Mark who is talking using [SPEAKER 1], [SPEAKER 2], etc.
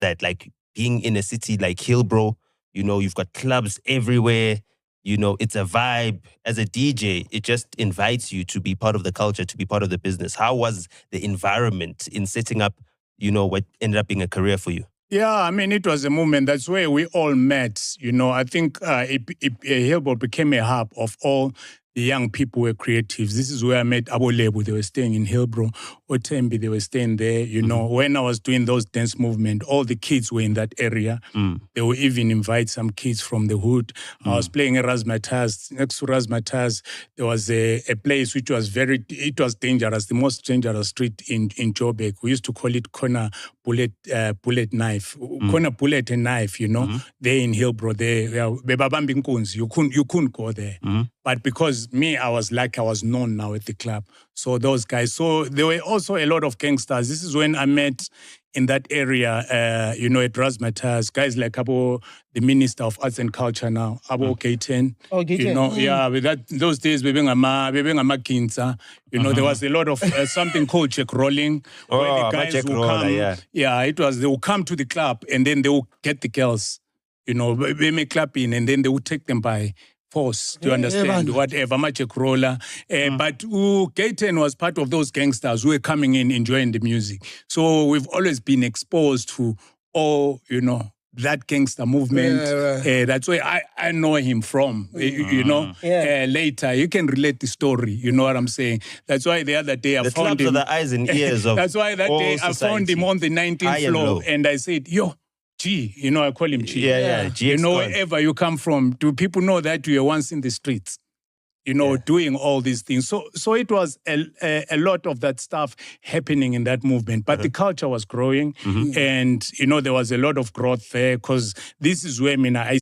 [SPEAKER 1] that? Like being in a city like Hillbrow, you've got clubs everywhere. It's a vibe. As a DJ, it just invites you to be part of the culture, to be part of the business. How was the environment in setting up, what ended up being a career for you?
[SPEAKER 2] Yeah, I mean, it was a movement. That's where we all met. I think Hillbrow became a hub of all the young people who were creatives. This is where I met Abo Lebu. They were staying in Hillbrow. Otembi, they were staying there. When I was doing those dance movement, all the kids were in that area. They would even invite some kids from the hood. I was playing at Razzmatazz. Next to Razzmatazz, there was a place which was it was dangerous, the most dangerous street in Joburg. We used to call it Corner Bullet Knife. Corner Bullet and Knife, there in Hillbrow, you couldn't go there. But because me, I was known now at the club. So those guys, so there were also a lot of gangsters. This is when I met in that area, at Razzmatazz, guys like the Minister of Arts and Culture now, Abo Gaten.
[SPEAKER 3] Oh, Gaten.
[SPEAKER 2] Yeah, with those days, there was a lot of something called check rolling.
[SPEAKER 1] Oh,
[SPEAKER 2] the guys
[SPEAKER 1] check
[SPEAKER 2] will
[SPEAKER 1] roller,
[SPEAKER 2] come,
[SPEAKER 1] yeah.
[SPEAKER 2] They will come to the club and then they will get the girls, they may clap in and then they will take them by force, to understand, whatever, Machek Roller. But Gaten was part of those gangsters who were coming in, enjoying the music. So we've always been exposed to all, that gangster movement. That's where I know him from, later. You can relate the story, you know what I'm saying? That's why the other day I found him.
[SPEAKER 1] The clubs are the eyes and ears of
[SPEAKER 2] That's why that day I found him on the 19th floor and I said, yo, G, I call him G.
[SPEAKER 1] Yeah. G.
[SPEAKER 2] Wherever you come from, do people know that you were once in the streets? Doing all these things. So it was a lot of that stuff happening in that movement. But the culture was growing and, there was a lot of growth there because this is where, I